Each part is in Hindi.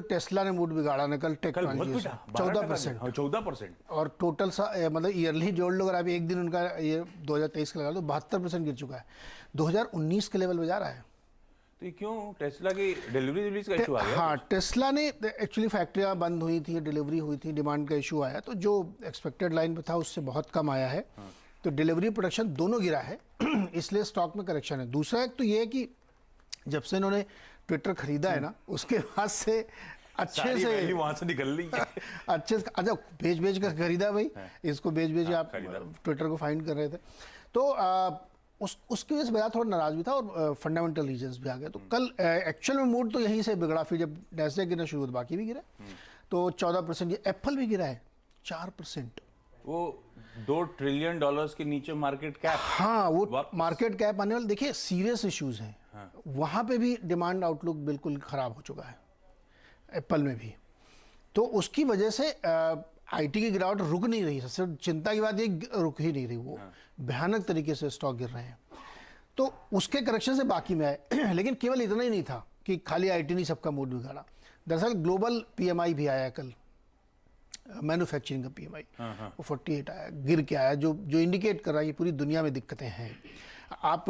टेस्ला ने मूड बिगाड़ा ना कल टेक कल बहुत ट्रांजिशन पिटा 14%। 14%। और टोटल मतलब ईयरली जोड़ लो अगर आप एक दिन उनका ये 2023 का लगा लो 72% गिर चुका है, 2019 के लेवल पे जा रहा है। तो ये क्यों? टेस्ला की डिलीवरी रिलीज का इशू आ गया? हाँ, टेस्ला ने एक्चुअली फैक्ट्रियां बंद हुई थी, डिलीवरी हुई थी, डिमांड का इशू आया, तो जो एक्सपेक्टेड लाइन पे था उससे बहुत कम आया है। तो डिलीवरी प्रोडक्शन दोनों गिरा है इसलिए स्टॉक में करेक्शन है। दूसरा एक तो ये है कि जब से इन्होंने ट्विटर खरीदा है ना उसके बाद से अच्छे से वहां से निकल रही है अच्छे से अच्छा बेच कर खरीदा भाई, इसको बेच आप ट्विटर को फाइंड कर रहे थे। तो उसकी वजह से बाजार थोड़ा नाराज भी था और फंडामेंटल रीजंस भी आ गए। तो कल एक्चुअल में मूड तो यहीं से बिगड़ा, फिर जब नैस्डैक गिरना शुरू हुआ बाकी भी गिरा। तो 14% ये एप्पल भी गिरा है 4%। वो $2 ट्रिलियन के नीचे मार्केट कैप। हाँ, वो मार्केट कैप आने वाले देखिए सीरियस इश्यूज हैं। वहां पे भी डिमांड आउटलुक बिल्कुल खराब हो चुका है एप्पल में भी। तो उसकी वजह से आईटी की गिरावट रुक नहीं रही। सिर्फ चिंता की बात ये रुक ही नहीं रही, वो भयानक तरीके से स्टॉक गिर रहे हैं। तो उसके करेक्शन से बाकी में आए लेकिन केवल इतना ही नहीं था कि खाली आईटी नहीं सबका मूड बिगाड़ा। दरअसल ग्लोबल पीएमआई भी आया कल, मैन्युफैक्चरिंग का पीएमआई वो 48 आया, गिर के आया, जो इंडिकेट कर रहा है कि पूरी दुनिया में दिक्कतें हैं। आप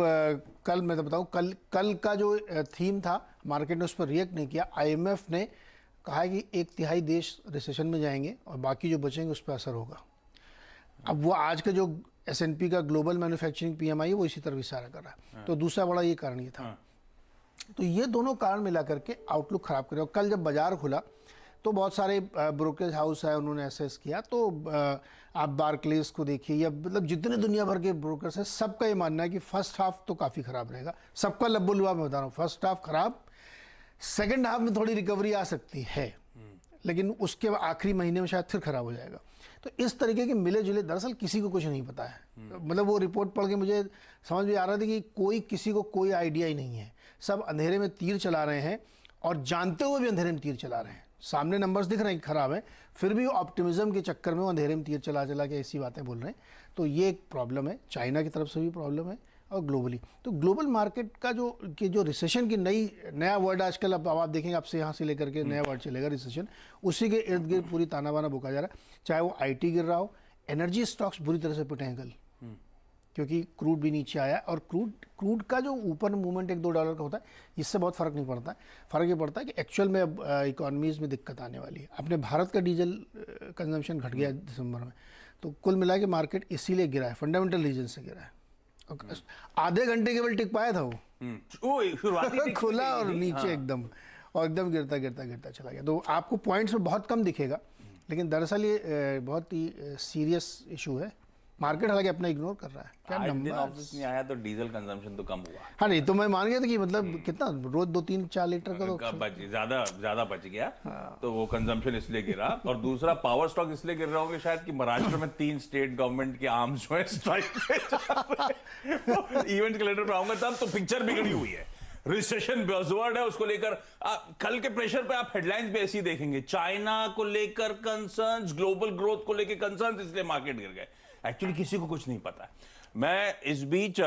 कल मैं तो बताऊं, कल का जो थीम था मार्केट ने उस पर रिएक्ट नहीं किया। आईएमएफ ने कहा है कि 1/3 देश रिसेशन में जाएंगे और बाकी जो बचेंगे उस पर असर होगा। अब वो आज का जो एसएनपी का ग्लोबल मैन्युफैक्चरिंग पीएमआई है वो इसी तरफ इशारा कर रहा है। तो दूसरा बड़ा ये कारण ये था। तो ये दोनों कारण मिला करके आउटलुक खराब करे। और कल जब बाजार खुला तो बहुत सारे ब्रोकरेज हाउस है उन्होंने एसेस किया। तो आप बार्कलेस को देखिए या मतलब जितने दुनिया भर के ब्रोकर्स हैं सबका ये मानना है कि फर्स्ट हाफ तो काफ़ी ख़राब रहेगा। सबका लब्बो लुआ मैं बता रहा हूँ, फर्स्ट हाफ खराब, सेकेंड हाफ में थोड़ी रिकवरी आ सकती है लेकिन उसके आखिरी महीने में शायद फिर खराब हो जाएगा। तो इस तरीके के मिले जुले, दरअसल किसी को कुछ नहीं पता है। मतलब वो रिपोर्ट पढ़ के मुझे समझ में आ रहा था कि किसी को कोई आइडिया ही नहीं है। सब अंधेरे में तीर चला रहे हैं और जानते हुए भी अंधेरे में तीर चला रहे हैं। सामने नंबर्स दिख रहे हैं खराब है, फिर भी ऑप्टिमिज्म के चक्कर में वो अंधेरे में तीर चला के ऐसी बातें बोल रहे हैं। तो ये एक प्रॉब्लम है, चाइना की तरफ से भी प्रॉब्लम है और ग्लोबली। तो ग्लोबल मार्केट का जो रिसेशन की नया वर्ड आजकल अब आप देखेंगे, आपसे यहाँ से लेकर के नया वर्ड चलेगा रिसेशन, उसी के इर्द गिर्द पूरी ताना बाना बुका जा रहा है। चाहे वो आईटी गिर रहा हो, एनर्जी स्टॉक्स बुरी तरह से पिटे हैं कल क्योंकि क्रूड भी नीचे आया। और क्रूड का जो ऊपर मूवमेंट $1-2 का होता है इससे बहुत फ़र्क नहीं पड़ता है। फ़र्क ये पड़ता है कि एक्चुअल में अब इकोनॉमीज़ में दिक्कत आने वाली है। अपने भारत का डीजल कंजम्पशन घट गया दिसंबर में, तो कुल मिला के मार्केट इसीलिए गिरा है, फंडामेंटल रीजन से गिरा है। आधे घंटे केवल टिक पाया था वो शुरुआती खुला और नीचे एकदम गिरता चला गया। तो आपको पॉइंट्स में बहुत कम दिखेगा लेकिन दरअसल ये बहुत ही सीरियस इशू है। मार्केट हालांकि अपना इग्नोर कर रहा है। क्या नंबर ऑफिस में आया तो डीजल कंजम्पशन तो कम हुआ। हाँ, नहीं तो मैं मान गया था कि मतलब कितना रोज 2-3-4 लीटर का तो ज्यादा बच गया। तो वो कंजम्पशन इसलिए गिरा। और दूसरा पावर स्टॉक इसलिए गिर रहा होगा शायद कि महाराष्ट्र में 3 स्टेट गवर्नमेंट के आर्म्स जो है स्ट्राइक पे चल रहे हैं। इवेंट कैलेंडर पे आऊंगा तब। तो पिक्चर बिगड़ी हुई है, रिसेशन बज़वर्ड है, उसको लेकर कल के प्रेशर पे आप हेडलाइंस भी ऐसी देखेंगे, चाइना को लेकर कंसर्न्स, ग्लोबल ग्रोथ को लेकर कंसर्न्स, इसलिए मार्केट गिर गए। एक्चुअली किसी को कुछ नहीं पता है। मैं इस बीच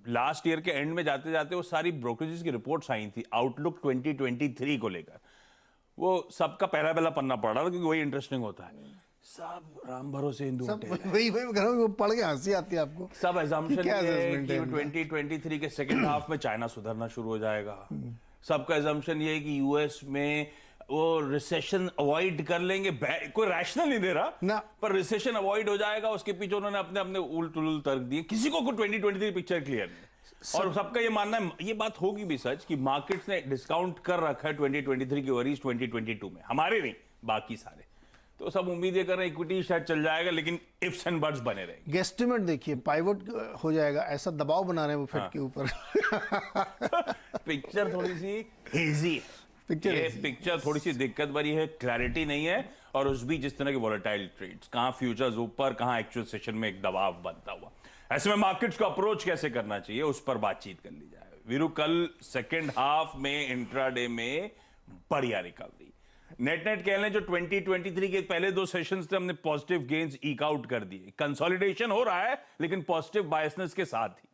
लास्ट ईयर के एंड में जाते जाते वो सारी ब्रोकरेजेस की रिपोर्ट्स आई थी आउटलुक 2023 को लेकर, वो सबका पहला पन्ना पढ़ रहा था क्योंकि वही इंटरेस्टिंग होता है। सब राम भरोसे हिंदू वही वो पढ़ के हंसी आती है आपको। सब assumption है कि 2023 के सेकेंड हाफ में चाइना सुधरना शुरू हो जाएगा। सबका assumption ये है कि यूएस में वो रिसेशन अवॉइड कर लेंगे। कोई रैशनल नहीं दे रहा ना, पर रिसेशन अवॉइड हो जाएगा। उसके पीछे उन्होंने अपने उल तर्क दिए। किसी को 2023 पिक्चर क्लियर नहीं। और सबका ये मानना है, ये बात होगी भी सच, कि मार्केट्स ने डिस्काउंट कर रखा है 2023 की वरीज 2022 में, हमारे नहीं बाकी सारे। तो सब उम्मीद ये कर रहे हैं इक्विटी शायद चल जाएगा लेकिन इफ्स एंड बट्स बने रहेंगे। गेस्टिमेट देखिए पाइवट हो जाएगा, ऐसा दबाव बना रहे हैं वो फेड के ऊपर। पिक्चर थोड़ी सी हेजी है, पिक्चर थोड़ी सी दिक्कत भरी है, क्लैरिटी नहीं है। और उस भी जिस तरह के वोलेटाइल ट्रेड्स, कहां फ्यूचर्स ऊपर, कहां एक्चुअल सेशन में एक दबाव बनता हुआ, ऐसे में मार्केट्स को अप्रोच कैसे करना चाहिए उस पर बातचीत कर ली जाए। वीरू, कल सेकेंड हाफ में इंट्राडे में बढ़िया रिकवरी, नेट कह लें जो 2023 के पहले 2 सेशंस थे हमने पॉजिटिव गेन्स ईक आउट कर दिए। कंसोलिडेशन हो रहा है लेकिन पॉजिटिव बायसनेस के साथ ही।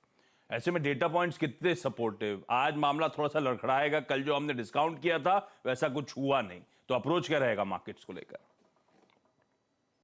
ऐसे में डेटा पॉइंट्स कितने सपोर्टिव, आज मामला थोड़ा सा लड़खड़ाएगा, कल जो हमने डिस्काउंट किया था वैसा कुछ हुआ नहीं, तो अप्रोच क्या रहेगा मार्केट्स को लेकर?